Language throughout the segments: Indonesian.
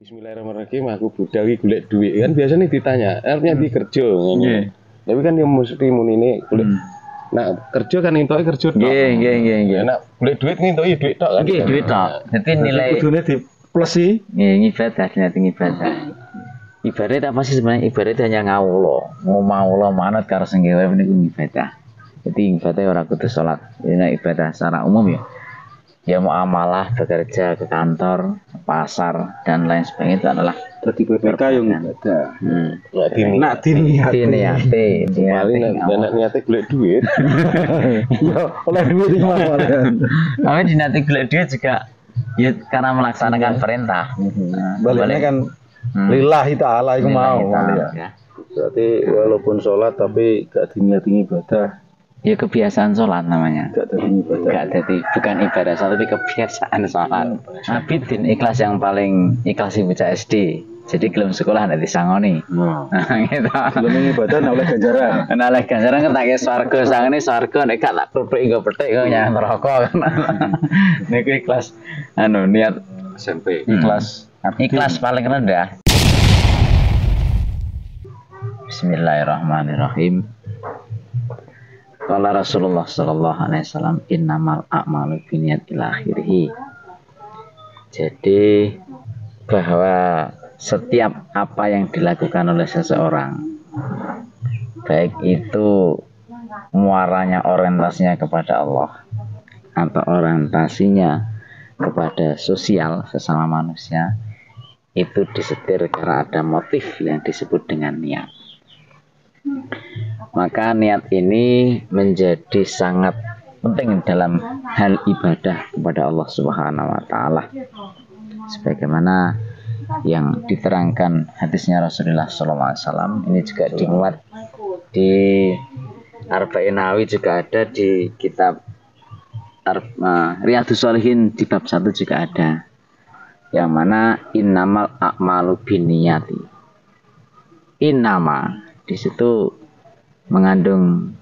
Bismillahirrahmanirrahim, aku budawi golek duit kan biasanya ditanya, artinya di kerja ngono. Tapi kan yang mesti munine golek. Nah, kerja kan entoke kerja tok. Nggih. Nah, golek duit ngentoki duit tok kan. Nggih, duit tok. Dadi nilai kudune di plus sih. nggih ibadah niat ibadah. Ibadah apa sih sebenarnya? Ibadah hanya ngawula manut karo sing gawe niku ibadah. Jadi ibadah ora kudu salat. Ini ibadah secara umum ya. Ya muamalah, bekerja ke kantor, pasar dan lain sebagainya itu adalah Dadi BPK yang ada. Nak diniati. paling nek niate golek duit. Ya, oleh duit iki mawon. Tapi diniati golek duit juga ya karena melaksanakan perintah. Baliknya kan lillahi ta'ala iku mau. Ya. Berarti walaupun sholat tapi gak diniati ibadah. Ya kebiasaan sholat namanya. Gak dadi ibadah. Enggak jadi bukan ibadah sholat tapi kebiasaan sholat. Nabi din ikhlas yang paling ikhlas bocah SD. Jadi gelem sekolah nek disangoni. Nah, gitu. Belum ibadah nek oleh ganjaran. Nek oleh ganjaran ketake swarga, sangene swarga nek gak tak prepek nggo petik kok nyang neraka kan. Niku ikhlas niat SMP. ikhlas paling rendah. Bismillahirrahmanirrahim. Qala Rasulullah sallallahu alaihi wasallam innamal a'malu binniyat ila akhirih. Jadi bahwa setiap apa yang dilakukan oleh seseorang baik itu muaranya orientasinya kepada Allah atau orientasinya kepada sosial sesama manusia itu disetir karena ada motif yang disebut dengan niat. Maka niat ini menjadi sangat penting dalam hal ibadah kepada Allah Subhanahu wa taala. Sebagaimana yang diterangkan hadisnya Rasulullah sallallahu alaihi wasallam, ini juga dimuat di Arba'in Nawawi, juga ada di kitab Riyadhus Shalihin di bab 1 juga ada. Yang mana innamal a'malu binniyati. Innama di situ mengandung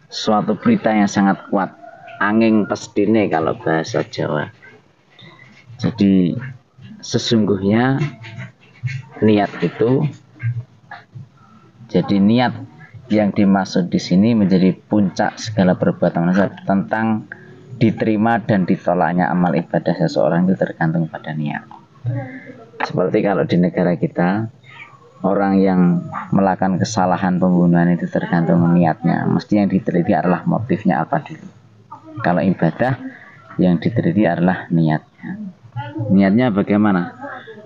suatu berita yang sangat kuat, angin pestine kalau bahasa Jawa. Jadi sesungguhnya niat itu, jadi niat yang dimaksud di sini menjadi puncak segala perbuatan manusia. Tentang diterima dan ditolaknya amal ibadah seseorang itu tergantung pada niat. Seperti kalau di negara kita, orang yang melakukan kesalahan pembunuhan itu tergantung niatnya. Mesti yang diteliti adalah motifnya apa dulu. Kalau ibadah yang diteliti adalah niatnya. Niatnya bagaimana?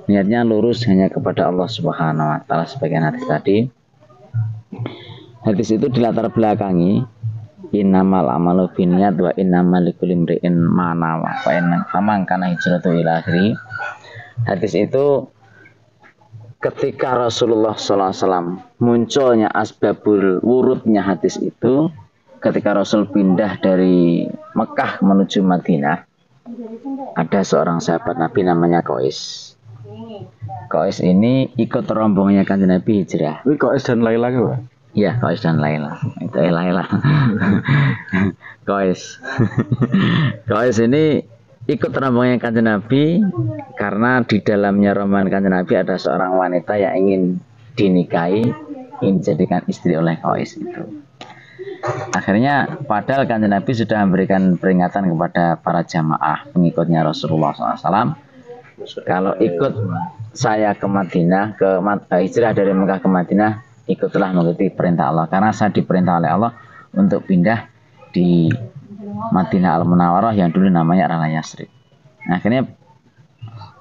Niatnya lurus hanya kepada Allah Subhanahu wa taala, sebagian hadis tadi. Hadis itu dilatar belakangi innamal amalu binniyat wa innamal likulli imri'in ma nawa fa inna faman kana hijratu ila akhiri. Hadis itu ketika Rasulullah SAW munculnya asbabul wurudnya hadis itu, ketika Rasul pindah dari Mekah menuju Madinah, ada seorang sahabat Nabi namanya Qais. Qais ini ikut rombongannya Kanjeng Nabi hijrah. Kuwi Qais dan Laila ke, Pak? Iya, Qais dan Laila. Itu Laila. Qais ini ikut rombongan Kanjeng Nabi karena di dalamnya rombongan Kanjeng Nabi ada seorang wanita yang ingin dinikahi, ingin dijadikan istri oleh Qais itu. Akhirnya padahal Kanjeng Nabi sudah memberikan peringatan kepada para jamaah pengikutnya Rasulullah SAW, kalau ikut saya ke Madinah, hijrah dari Mekah ke Madinah, ikutlah mengikuti perintah Allah, karena saya diperintah oleh Allah untuk pindah di Madinah Al-Munawwarah yang dulu namanya adalah Yasrib. Akhirnya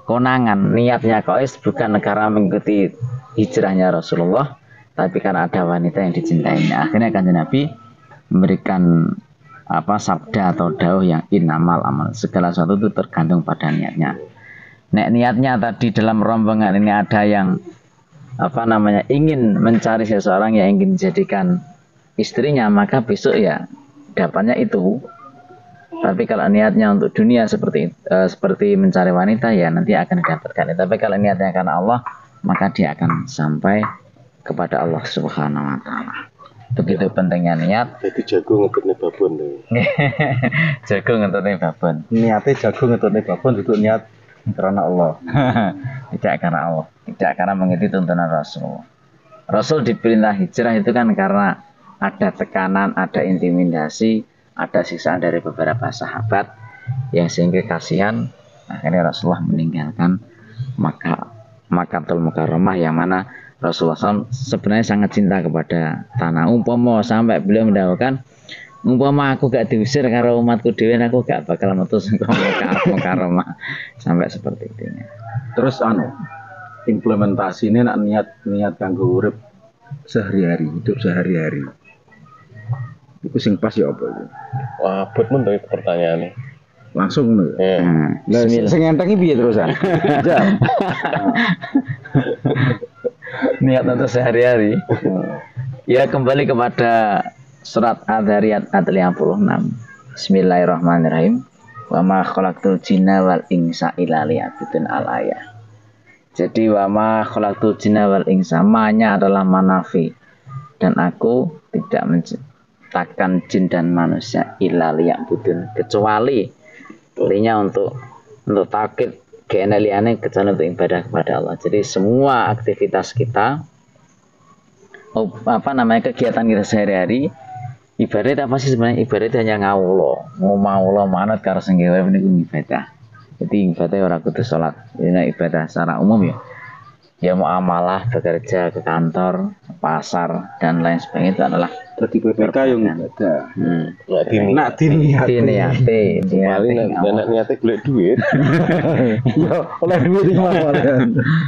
konangan niatnya Qais bukan karena mengikuti hijrahnya Rasulullah, tapi karena ada wanita yang dicintainya. Akhirnya Kanjeng Nabi memberikan sabda atau dawuh yang innamal amal, segala sesuatu itu tergantung pada niatnya. Nek niatnya tadi dalam rombongan ini ada yang ingin mencari seseorang yang ingin dijadikan istrinya, maka besok ya dapatnya itu. Tapi kalau niatnya untuk dunia seperti mencari wanita, ya nanti akan didapatkan. Tapi kalau niatnya karena Allah, maka dia akan sampai kepada Allah Subhanahu wa taala. Begitu pentingnya niat. Jadi jago ngetutne babon tuh. Jago ngetutne babon. Niate jago ngetutne babon itu niat Karena Allah. Tidak karena Allah, tidak karena mengikuti tuntunan Rasul. Rasul diperintah hijrah itu kan karena ada tekanan, ada intimidasi, ada siksaan dari beberapa sahabat yang sehingga kasihan akhirnya Rasulullah meninggalkan Makkahul Mukarramah, yang mana Rasulullah SAW sebenarnya sangat cinta kepada tanah. Umpama sampai beliau mendahulukan, umpama aku gak diusir karo umatku dhewe, aku gak bakal metus Makkahul Mukarramah, sampai seperti itu. Terus implementasi ini nak niat kanggo urip sehari-hari, hidup sehari-hari. Iku sing pas ya apa itu? Wah, buat men itu pertanyaannya. Langsung nih. Lah sing enteng iki piye terusan? Jam. Niat untuk sehari-hari. Ya kembali kepada surat Adz-Dzariyat ayat 56. Bismillahirrahmanirrahim. Wa ma khalaqtul jinna wal insa illa liya'budun al-ayah. Jadi wa ma khalaqtul jinna wal insa, ma-nya adalah manafi, dan aku tidak menciptakan jin dan manusia illa liya'budun, kecuali linya untuk taukid kecuali untuk ibadah kepada Allah. Jadi semua aktivitas kita, kegiatan kita sehari-hari, ibadah itu apa sih sebenarnya? Ibadah itu hanya ngawula manut karo sing gawe niku ibadah. Jadi ibadah orang kudu salat. Ini ibadah secara umum ya. Ya muamalah, bekerja ke kantor, pasar dan lain sebagainya itu adalah Jadi PPK yang ibadah. Nak diniati. Nak niate golek duit. Ya, oleh duit iki mah.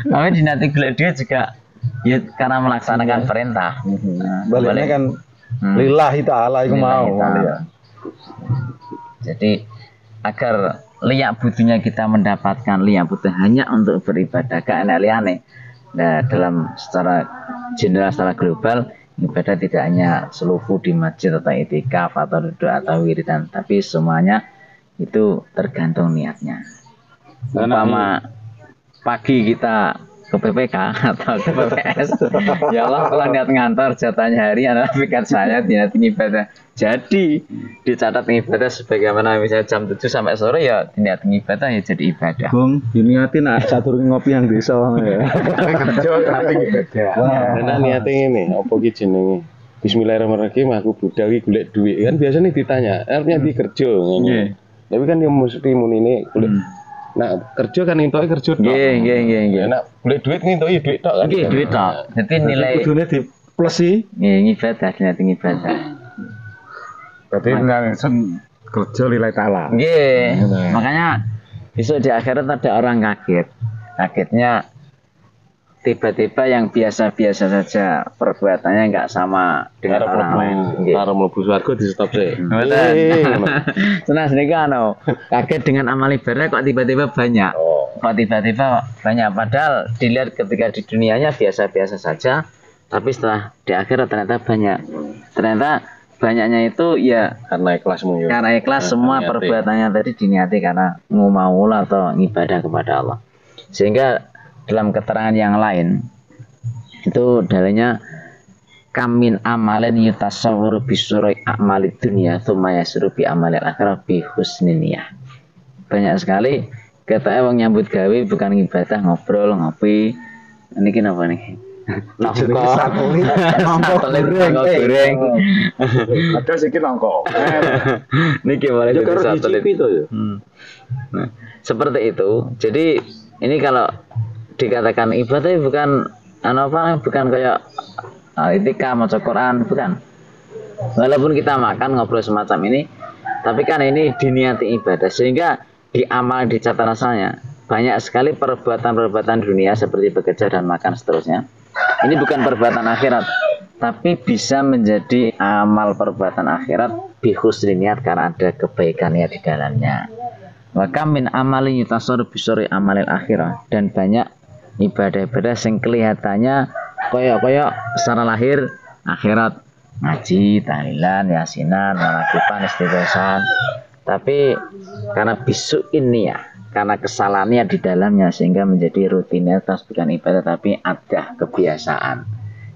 Tapi diniati golek duit juga ya karena melaksanakan perintah. Baliknya kan lillahi ta'ala iku mau. Jadi agar liyak butuhnya kita mendapatkan liyak butuh hanya untuk beribadah, gak enak liyane. Nah, dalam secara general, secara global, ibadah tidak hanya seluruh di masjid atau itikaf atau duduk atau wiridan, tapi semuanya itu tergantung niatnya. Umpama pagi kita ke PPK atau ke PPS, ya Allah kalau niat ngantor jatahnya hari adalah pikat saya niat ibadah. Jadi dicatat ibadah sebagaimana misalnya jam 7 sampai sore ya niat ibadah ya jadi ibadah. Bung, diniatin sadurunge ngopi yang desa ya. Kerja tapi ibadah. Nah, niate ngene, apa ki jenenge? Bismillahirrahmanirrahim, aku budawi golek duit. Kan biasanya ditanya, arepnya di kerja ngono. Tapi kan yang mesti munine golek. Nah, kerja kan entoke kerja tok. Nggih. Nak golek duit ngentoki duit tok kan. Nggih, duit tok. Dadi nilai kudune di plus sih. nggih ibadah, niat ibadah. Berarti langsung kerja lillahi ta'ala. Nggih. Makanya besok di akhirat ada orang kaget. Kagetnya tiba-tiba yang biasa-biasa saja perbuatannya enggak sama dengan orang lain. Karo mlebu swarga di stop sih. Senang sedikit kaget dengan amal ibadah kok tiba-tiba banyak. Kok tiba-tiba banyak, padahal dilihat ketika di dunianya biasa-biasa saja, tapi setelah di akhirat ternyata banyak. Ternyata banyaknya itu ya Karena ikhlasmu ya. karena ikhlas semua perbuatannya tadi diniati karena ngumaulah atau ibadah kepada Allah. Sehingga dalam keterangan yang lain itu dalilnya kamin amalin yutasawwaru bisurai a'malid dunya tsumma yasru bi amalil akhirah bi husnin niyah. Banyak sekali katanya wong nyambut gawe bukan ibadah, ngobrol, ngopi. Niki napa niki? Goreng. Ada sedikit nongko. Niki boleh jadi satelit. Nah, seperti itu. Jadi ini kalau dikatakan ibadah bukan bukan kayak itikaf maca Quran, bukan. Walaupun kita makan ngobrol semacam ini, tapi kan ini diniati ibadah sehingga diamal di catatan asalnya banyak sekali perbuatan-perbuatan dunia seperti bekerja dan makan seterusnya. Ini bukan perbuatan akhirat, tapi bisa menjadi amal perbuatan akhirat bihusni niat karena ada kebaikan niat di dalamnya. Wa kam min amalin yutasarru bisuri amalil akhirah, dan banyak ibadah-ibadah yang kelihatannya koyok-koyok secara lahir akhirat, ngaji, tahlilan, yasinan, melakukan istighosan, tapi karena bisuin niat, karena kesalahannya di dalamnya sehingga menjadi rutinitas bukan ibadah tapi ada kebiasaan.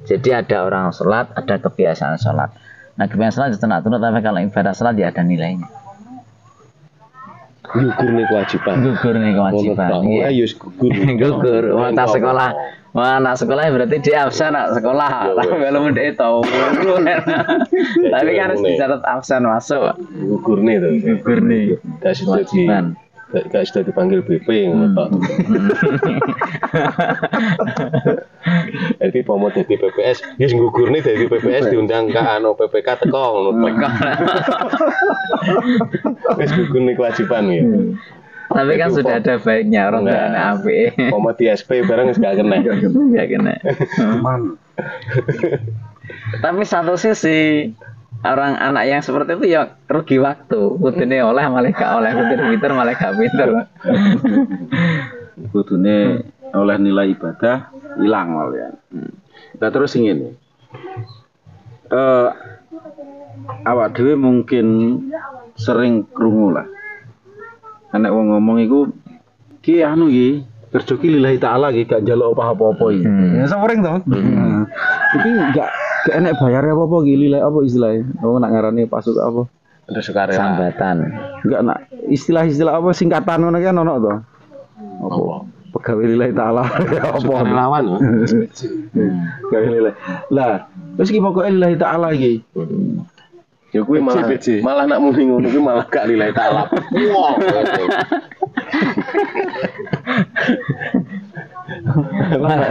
Jadi ada orang sholat, ada kebiasaan sholat. Nah kebiasaan sholat itu nak turun, tapi kalau ibadah sholat ya ada nilainya. gugur nih kewajiban. Gugur nih kewajiban. Iya, ya gugur. Gugur. Mata sekolah. Mana sekolah berarti dia absen nak sekolah. Tapi belum dia tahu. Tapi kan harus dicatat absen masuk. Gugur nih tuh. Gugur nih. Kewajiban. Gak sudah dipanggil BP ngono. Jadi pomo dadi PPS, wis gugurne dadi PPS diundang ke PPK teko ngono. Wis gugurne kewajiban ya. Tapi kan sudah ada baiknya orang tua anak apik. Pomo di SP bareng wis gak kena. Gak kena. Tapi satu sisi orang anak yang seperti itu ya rugi waktu. Kudune oleh malah gak oleh, pinter malah gak pinter. Kudune oleh nilai ibadah hilang malah. Nah terus ingin awak dhewe mungkin sering krungu lah. Anak wong ngomong iku ki anu iki kerja ki lillahi taala iki gak njaluk apa-apa iki. Ya sering to. Iki gak enek bayar apa-apa iki lillahi apa istilahnya? Oh nak ngarani pasuk apa? Ada sukarela. Sambatan. Enggak nak istilah-istilah apa singkatan ngono kan ono to. Apa? Pegawai lillahi taala apa? Sukarelawan lho. Pegawai lillahi. Lah, terus ki pokoke lillahi taala iki. Ya kuwi malah nak muni ngono kuwi malah gak lillahi taala. Wow.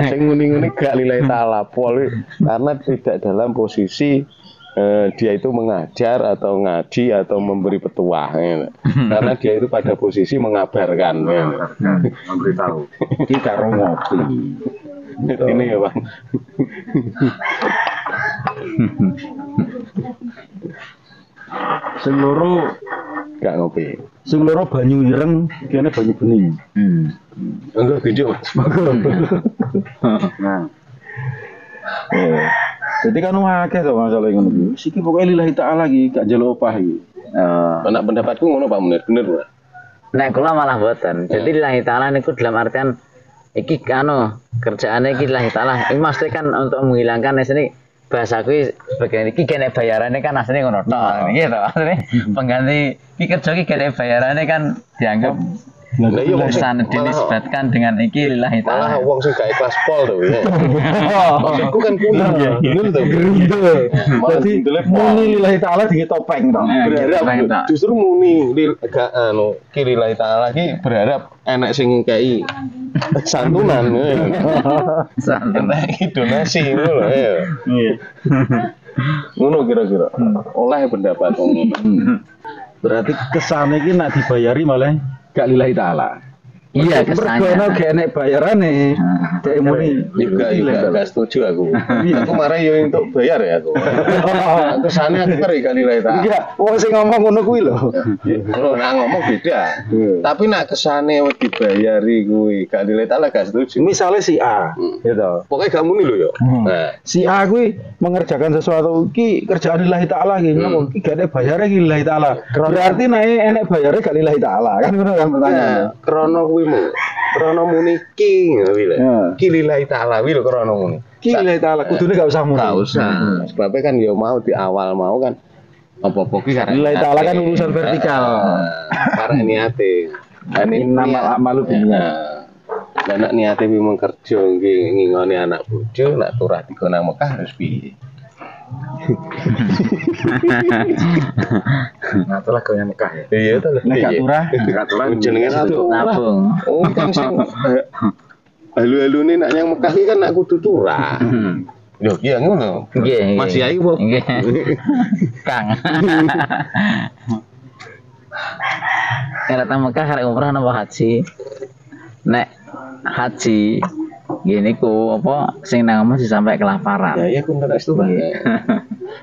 Sing muni-muni gak lillahi ta'ala pol karena tidak dalam posisi dia itu mengajar atau ngaji atau memberi petuah ya. Karena dia itu pada posisi mengabarkan ya. Memberitahu kita ngopi ini ya Bang. Sing loro gak ngopi. Sing loro banyu ireng, kene banyu bening. Enggak video Mas. Nah. Jadi kan akeh to masalah ngono iki. Wis iki pokoke lillahi taala iki, gak njaluk opah iki. Anak pendapatku ngono Pak Munir, bener Pak. Nek kula malah boten. Jadi lillahi taala niku dalam artian iki anu kerjaane iki lillahi taala. Iki mesti kan untuk menghilangkan sini bahasa kuwi sebagai iki kene bayarannya kan asline ngono tok. Gitu asline pengganti iki kerja iki kene bayarannya kan dianggap Lah iya sana dinisbatkan dengan iki lillahi malah taala. wong sing gak ikhlas pol to ya. Maksudku kan kuno ya. Bener to. Jadi muni lillahi taala di topeng to. Berharap justru muni gak anu ki lillahi taala ki berharap enak sing kei santunan. Santunan donasi ngono ya. Ngono kira-kira. Oleh pendapat wong. Berarti kesane iki nak dibayari malah gak lillahi taala. Iya kesannya. Mergo gak enek bayarane. Dek muni juga gak setuju aku. Aku marah yo untuk bayar ya aku. Kesane aku kari kali lillahi taala. Enggak, wong sing ngomong ngono kuwi lho. Kalau nak ngomong beda. Tapi nak kesane wis dibayari kuwi gak lillahi taala gak setuju. Misalnya si A, gitu. Pokoknya gak muni lho yo. Nah, Si A kuwi mengerjakan sesuatu iki kerjaan lillahi taala iki ngomong iki gak ada bayare iki lillahi taala. Berarti nek enek bayare gak lillahi taala. Kan ngono kan pertanyaannya. krono kuwi mu. Krono muni ki ngono kuwi lho. Ki lillahi taala kuwi lho krono muni. Ki lillahi taala kudune gak usah muni. Gak usah. Sebabnya kan yo mau di awal mau kan apa-apa ki karena Lillahi taala kan urusan vertikal. Karena niate. Dan Nama malu dunia. Lah nek niate kuwi mung kerja ngingoni anak bojo nek turah digo nang Mekah harus piye? Ngatulah ke Mekah ya. Iya to lho. Nek gak turah, jenenge ratu. Nabung. Oh kan sing halu-halune nek yang Mekah iki kan nek kudu turah. Yo iya ngono. Nggih. Mas Yai kok. Nggih. Kang. Nek datang Mekah arek umrah napa haji? Nek haji gini ku apa sing nang omah sampai kelaparan. Ya iya kudu nek turah.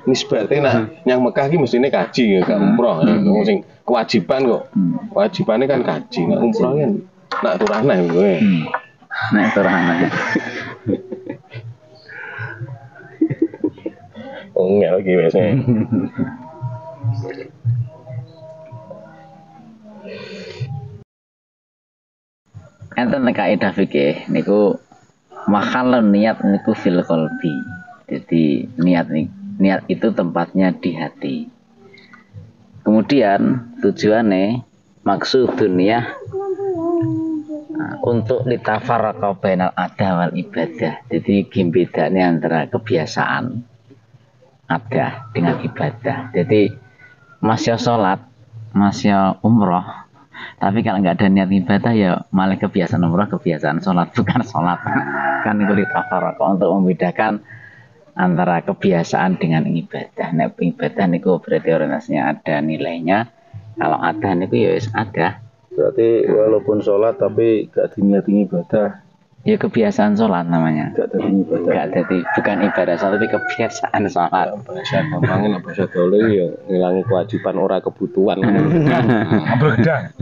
Nisbate nak yang Mekah iki mestine kaji gak umroh. Sing kewajiban kok. Wajibane kan kaji, nek umroh kan nak turahna kowe. Nek turahna. Oh ngel iki wis. Enten kaidah fikih niku mahalun niat niku fil qalbi. Jadi niat itu tempatnya di hati. Kemudian tujuannya maksud dunia untuk litafarraqa bainal adah wal ibadah. Jadi bedane antara kebiasaan adah dengan ibadah. Jadi masih sholat, masih umroh, tapi kalau nggak ada niat ibadah ya malah kebiasaan umroh, kebiasaan sholat, bukan sholat. Kan itu litafarraqa untuk membedakan antara kebiasaan dengan ibadah. Nah, ibadah niku berarti orientasinya ada nilainya. Kalau ada niku ya wis ada. Berarti walaupun sholat tapi gak diniati ibadah. Ya kebiasaan sholat namanya. Gak jadi ibadah. Gak jadi bukan ibadah sholat tapi kebiasaan sholat. Bahasa gampangin bahasa gaul ya ngilangi kewajiban ora kebutuhan. Beredang.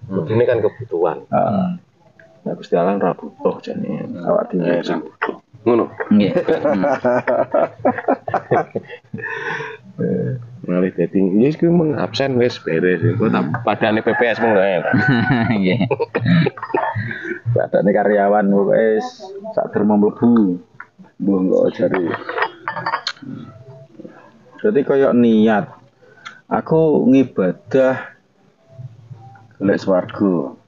Ini kan kebutuhan. Nah, Gusti Allah ora butuh jane awak dhewe. Ngono. Nggih. Ngalih dadi ya iki mung absen wis beres. Kok tak padane PPS mung lho. Nggih. Padane karyawan pokoke sak dermo mlebu. Mbok kok jare. Berarti koyo niat. Aku ngibadah golek swarga.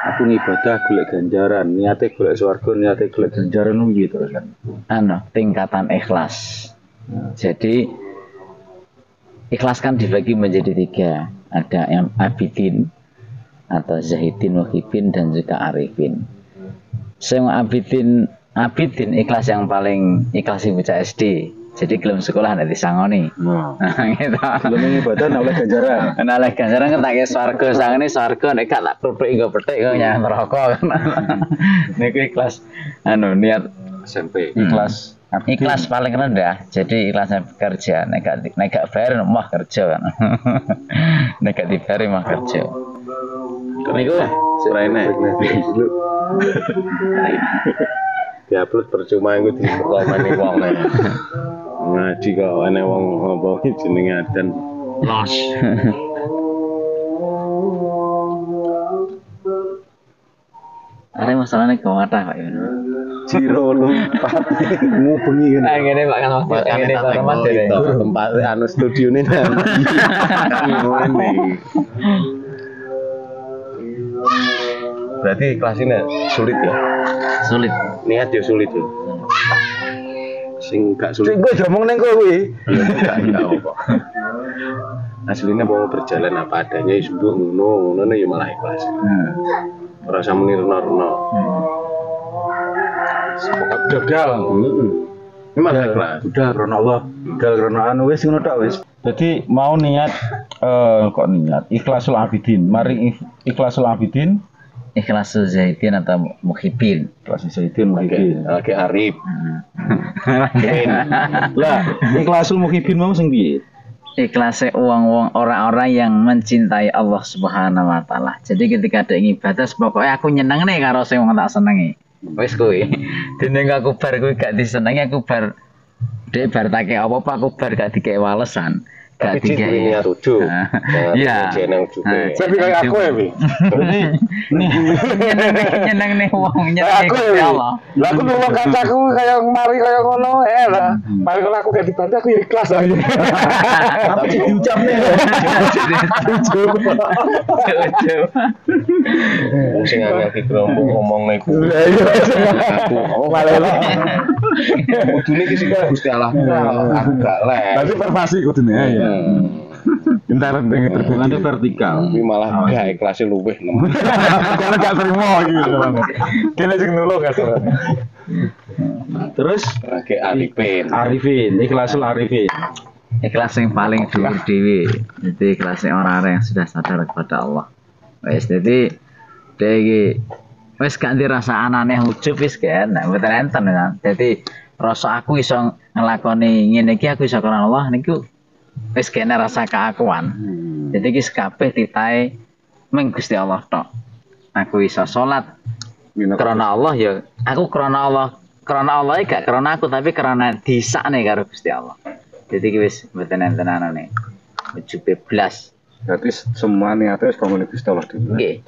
Aku ngibadah golek ganjaran, niate golek swarga, niate golek ganjaran piye terus kan. Tingkatan ikhlas. Jadi ikhlas kan dibagi menjadi 3. Ada yang abidin atau zahidin, muhibin dan juga arifin. Semua abidin ikhlas yang paling ikhlas bocah SD. Jadi gelem sekolah nanti sangoni. Gitu. Gelem ibadah oleh ganjaran. Oleh ganjaran kan tak swarga sangene swarga nek gak tak petik go petik go nyang neraka kan. Niku ikhlas niat SMP. Ikhlas paling rendah. Jadi ikhlasnya bekerja nek gak bayar mah kerja kan. Nek gak dibayar mah kerja. Niku sirene. Diupload percuma iku di komane wong. Ngaji kok ana wong apa jenenge adan los. Are masalahnya kewatah Pak. Jiro lompat ngubengi kan. Nah, ngene Pak kan ngene Pak Rahmat dhewe. Tempat anu studione nanti. Berarti kelas ini sulit ya? Sulit. Niat ya sulit ya. Sing gak sulit. Sing kowe ngomong ning kowe kuwi. Enggak apa. Aslinya mau berjalan apa adanya ya sembuh ngono ya malah ikhlas. Ora usah muni rena-rena. Semoga bedal. Ini malah ikhlas. Udah karena Allah, udah karena anu wis ngono tok wis. Jadi mau niat kok niat ikhlasul abidin. Mari ikhlasul abidin, Ikhlasul zahidin atau muhibin. ikhlasul zahidin muhibin. Lagi arif. Lah, ikhlasul muhibin mau sing piye? Ikhlasnya uang orang-orang yang mencintai Allah Subhanahu wa taala. Jadi ketika ada ibadah pokoknya aku nyeneng nih karo sing wong tak senengi. Wis kuwi. Dene aku bar kuwi gak disenengi aku bar dhek bar take apa-apa aku bar gak dikek walesan. Gak dikek niat rujuk. Iya. Tapi kayak aku ya, Bi. Nyeneng nih wong nyeneng Allah. Lah aku nulung kancaku kayak mari kayak ngono lah. Mari kalau aku gak dibantu aku ya ikhlas aja. Tapi diucapne. Sing ngaki kerombong ngomong niku. Aku malah. Kudune iki sing Gusti Allah. Aku gak lek. Tapi pervasi kudune ya. Entar terbuka vertikal. Tapi malah gak ikhlasnya luweh nemen. Karena gak terima gitu. Kene sing nulung gak salah. Terus Arifin, ikhlasul Arifin. Ikhlas yang paling dhuwur dhewe. Jadi ikhlasnya orang-orang yang sudah sadar kepada Allah. Wis jadi iki wis gak dirasa anane ujub wis kan. Mboten enten kan. Jadi rasa aku iso nglakoni ngene iki aku iso karena Allah niku wis kene rasa keakuan. Jadi iki kabeh titahe mung Gusti Allah tok. Aku iso salat karena Allah ya. Aku karena Allah gak karena aku tapi karena disakne karo Gusti Allah. Jadi iki wis mboten enten anane. Ujube blas. Berarti semua niatnya wis kanggo Gusti Allah dhewe. Nggih.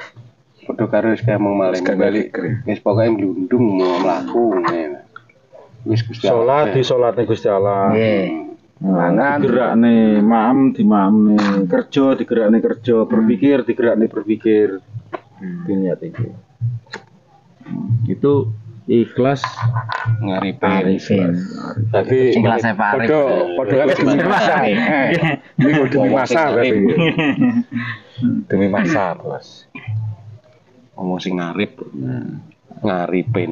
Padha karo wis kaya mung malih bali. Wis pokoke mlundung mau mlaku ngene. Wis Gusti Allah. Salat di salate Gusti Allah. Nggih. Mangan digerakne, maem dimaemne, kerja digerakne kerja, berpikir digerakne berpikir. Niat iki. Itu ikhlas Arifin. Tadi Ikhlasnya Pak Arif. Podo kan demi masa. Ini demi masa berarti. Demi masa, Bos. Ngomong sing ngarip. Ngaripin.